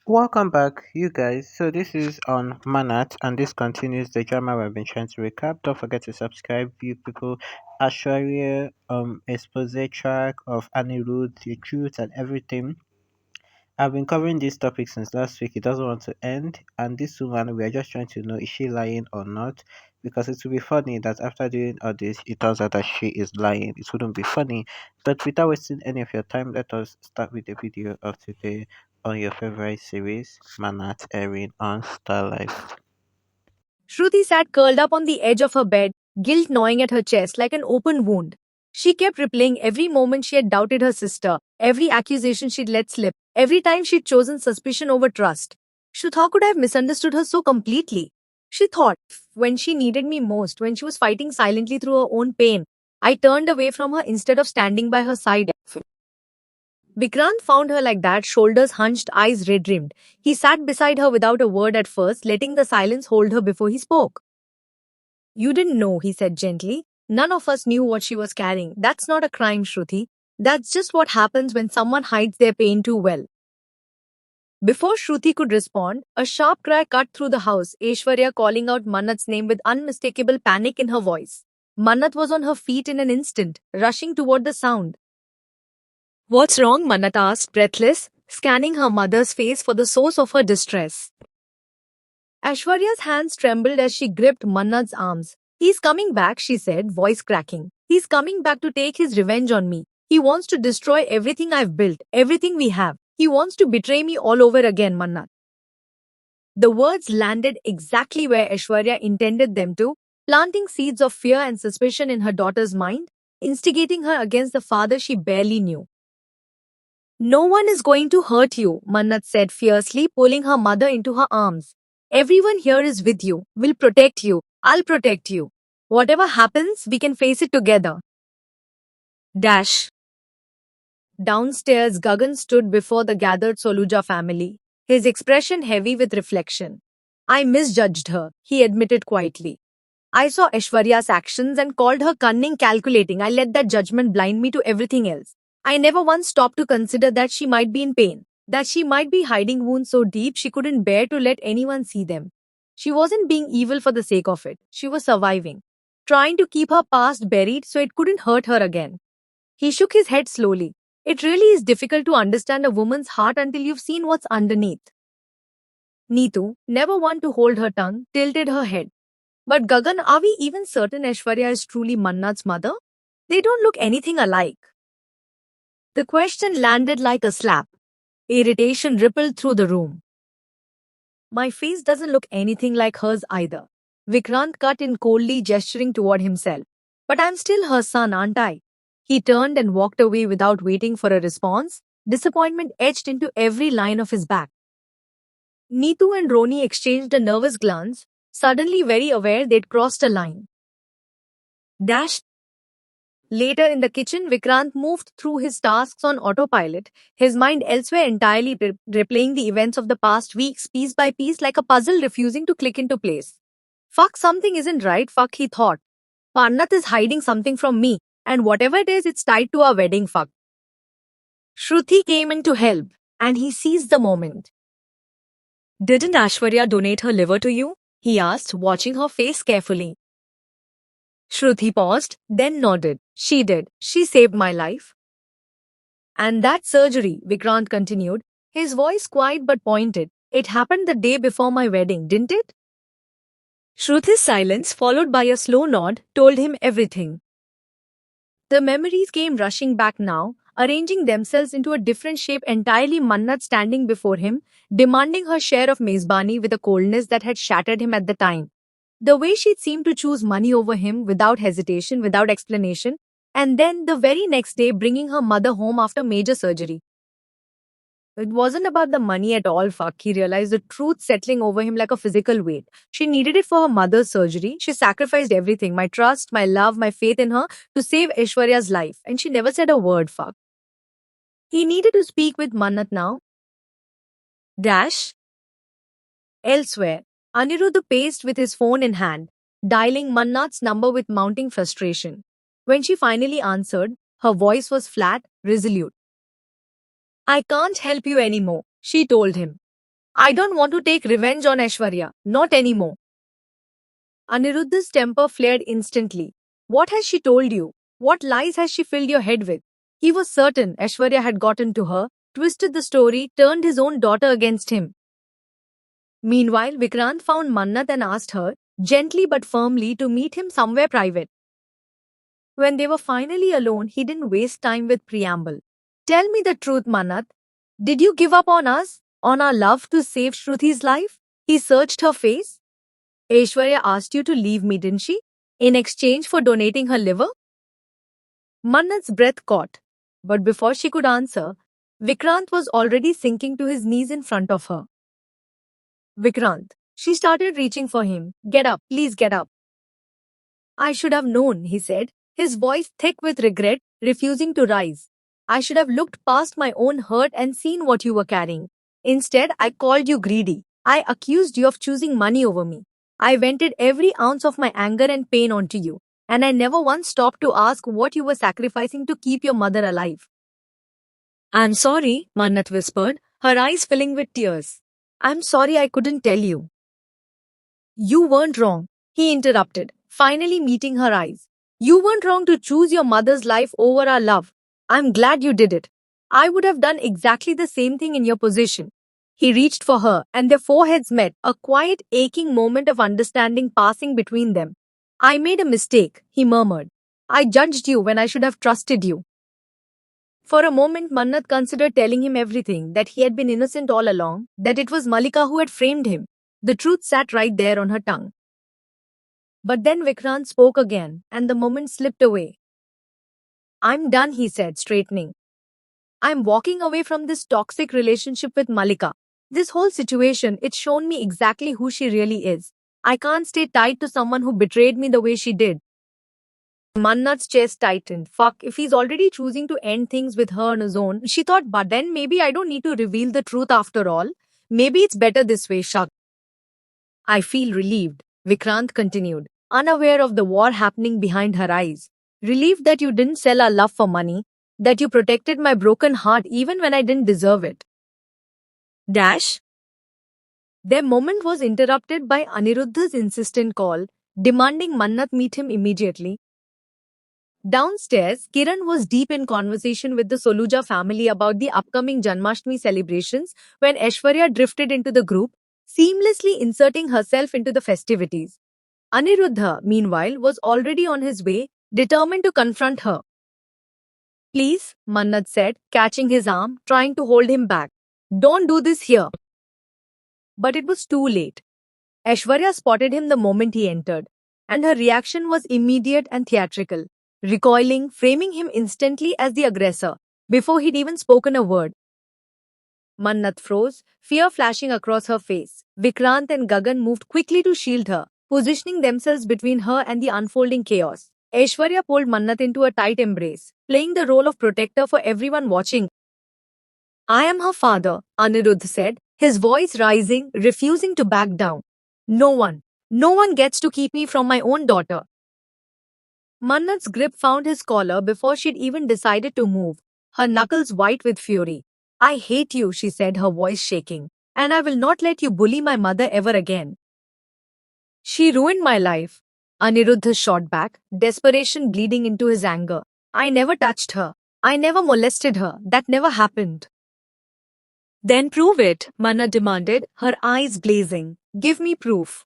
Welcome back, you guys. So this is on Manat, and this continues the drama we've been trying to recap. Don't forget to subscribe, you people. Ashwarya, expose track of Anirudh, the truth, and everything. I've been covering this topic since last week. It doesn't want to end, and this woman, we are just trying to know is she lying or not? Because it would be funny that after doing all this, it turns out that she is lying. It wouldn't be funny. But without wasting any of your time, let us start with the video of today on your favorite series, Manat, airing on Star Life. Shruti sat curled up on the edge of her bed, guilt gnawing at her chest like an open wound. She kept replaying every moment she had doubted her sister, every accusation she'd let slip, every time she'd chosen suspicion over trust. Shutha could have misunderstood her so completely. She thought, when she needed me most, when she was fighting silently through her own pain, I turned away from her instead of standing by her side. Vikrant found her like that, shoulders hunched, eyes red rimmed. He sat beside her without a word at first, letting the silence hold her before he spoke. You didn't know, he said gently. None of us knew what she was carrying. That's not a crime, Shruti. That's just what happens when someone hides their pain too well. Before Shruti could respond, a sharp cry cut through the house, Aishwarya calling out Mannat's name with unmistakable panic in her voice. Mannat was on her feet in an instant, rushing toward the sound. What's wrong? Mannat asked, breathless, scanning her mother's face for the source of her distress. Ashwarya's hands trembled as she gripped Mannat's arms. He's coming back, she said, voice cracking. He's coming back to take his revenge on me. He wants to destroy everything I've built, everything we have. He wants to betray me all over again, Mannat. The words landed exactly where Ashwarya intended them to, planting seeds of fear and suspicion in her daughter's mind, instigating her against the father she barely knew. No one is going to hurt you, Mannat said fiercely, pulling her mother into her arms. Everyone here is with you, will protect you, I'll protect you. Whatever happens, we can face it together. Dash. Downstairs, Gagan stood before the gathered Soluja family, his expression heavy with reflection. I misjudged her, he admitted quietly. I saw Aishwarya's actions and called her cunning, calculating. I let that judgment blind me to everything else. I never once stopped to consider that she might be in pain, that she might be hiding wounds so deep she couldn't bear to let anyone see them. She wasn't being evil for the sake of it. She was surviving, trying to keep her past buried so it couldn't hurt her again. He shook his head slowly. It really is difficult to understand a woman's heart until you've seen what's underneath. Neetu, never one to hold her tongue, tilted her head. But Gagan, are we even certain Aishwarya is truly Mannat's mother? They don't look anything alike. The question landed like a slap. Irritation rippled through the room. My face doesn't look anything like hers either. Vikrant cut in coldly, gesturing toward himself. But I'm still her son, aren't I? He turned and walked away without waiting for a response, disappointment etched into every line of his back. Neetu and Roni exchanged a nervous glance, suddenly very aware they'd crossed a line. Dash. Later in the kitchen, Vikrant moved through his tasks on autopilot, his mind elsewhere entirely replaying the events of the past weeks piece by piece like a puzzle refusing to click into place. Fuck, something isn't right, fuck, he thought. Parnat is hiding something from me, and whatever it is, it's tied to our wedding, fuck. Shruti came in to help, and he seized the moment. Didn't Ashwarya donate her liver to you? He asked, watching her face carefully. Shruti paused, then nodded. She did. She saved my life. And that surgery, Vikrant continued, his voice quiet but pointed. It happened the day before my wedding, didn't it? Shruti's silence, followed by a slow nod, told him everything. The memories came rushing back now, arranging themselves into a different shape entirely. Mannat standing before him, demanding her share of Mezbani with a coldness that had shattered him at the time. The way she'd seemed to choose money over him without hesitation, without explanation, and then the very next day bringing her mother home after major surgery. It wasn't about the money at all, fuck. He realized the truth settling over him like a physical weight. She needed it for her mother's surgery. She sacrificed everything, my trust, my love, my faith in her, to save Aishwarya's life. And she never said a word, fuck. He needed to speak with Mannat now. Dash. Elsewhere, Anirudh paced with his phone in hand, dialing Mannat's number with mounting frustration. When she finally answered, her voice was flat, resolute. I can't help you anymore, she told him. I don't want to take revenge on Aishwarya, not anymore. Aniruddha's temper flared instantly. What has she told you? What lies has she filled your head with? He was certain Aishwarya had gotten to her, twisted the story, turned his own daughter against him. Meanwhile, Vikrant found Mannat and asked her, gently but firmly, to meet him somewhere private. When they were finally alone, he didn't waste time with preamble. Tell me the truth, Mannat. Did you give up on us, on our love to save Shruti's life? He searched her face. Aishwarya asked you to leave me, didn't she? In exchange for donating her liver? Mannat's breath caught. But before she could answer, Vikrant was already sinking to his knees in front of her. Vikrant. She started reaching for him. Get up, please get up. I should have known, he said, his voice thick with regret, refusing to rise. I should have looked past my own hurt and seen what you were carrying. Instead, I called you greedy. I accused you of choosing money over me. I vented every ounce of my anger and pain onto you, and I never once stopped to ask what you were sacrificing to keep your mother alive. I'm sorry, Mannat whispered, her eyes filling with tears. I'm sorry I couldn't tell you. You weren't wrong, he interrupted, finally meeting her eyes. You weren't wrong to choose your mother's life over our love. I'm glad you did it. I would have done exactly the same thing in your position. He reached for her, and their foreheads met, a quiet, aching moment of understanding passing between them. I made a mistake, he murmured. I judged you when I should have trusted you. For a moment, Mannat considered telling him everything, that he had been innocent all along, that it was Malika who had framed him. The truth sat right there on her tongue. But then Vikrant spoke again, and the moment slipped away. I'm done, he said, straightening. I'm walking away from this toxic relationship with Malika. This whole situation, it's shown me exactly who she really is. I can't stay tied to someone who betrayed me the way she did. Mannat's chest tightened. Fuck, if he's already choosing to end things with her on his own, she thought, but then maybe I don't need to reveal the truth after all. Maybe it's better this way, Shak. I feel relieved, Vikrant continued, unaware of the war happening behind her eyes. Relieved that you didn't sell our love for money, that you protected my broken heart even when I didn't deserve it. Dash. Their moment was interrupted by Aniruddha's insistent call, demanding Mannat meet him immediately. Downstairs, Kiran was deep in conversation with the Soluja family about the upcoming Janmashtami celebrations when Aishwarya drifted into the group, seamlessly inserting herself into the festivities. Aniruddha, meanwhile, was already on his way, determined to confront her. Please, Mannat said, catching his arm, trying to hold him back. Don't do this here. But it was too late. Aishwarya spotted him the moment he entered, and her reaction was immediate and theatrical, recoiling, framing him instantly as the aggressor, before he'd even spoken a word. Mannat froze, fear flashing across her face. Vikrant and Gagan moved quickly to shield her, positioning themselves between her and the unfolding chaos. Aishwarya pulled Mannat into a tight embrace, playing the role of protector for everyone watching. I am her father, Anirudh said, his voice rising, refusing to back down. No one gets to keep me from my own daughter. Mannat's grip found his collar before she'd even decided to move, her knuckles white with fury. I hate you, she said, her voice shaking, and I will not let you bully my mother ever again. She ruined my life. Aniruddha shot back, desperation bleeding into his anger. I never touched her. I never molested her. That never happened. Then prove it, Manna demanded, her eyes blazing. Give me proof.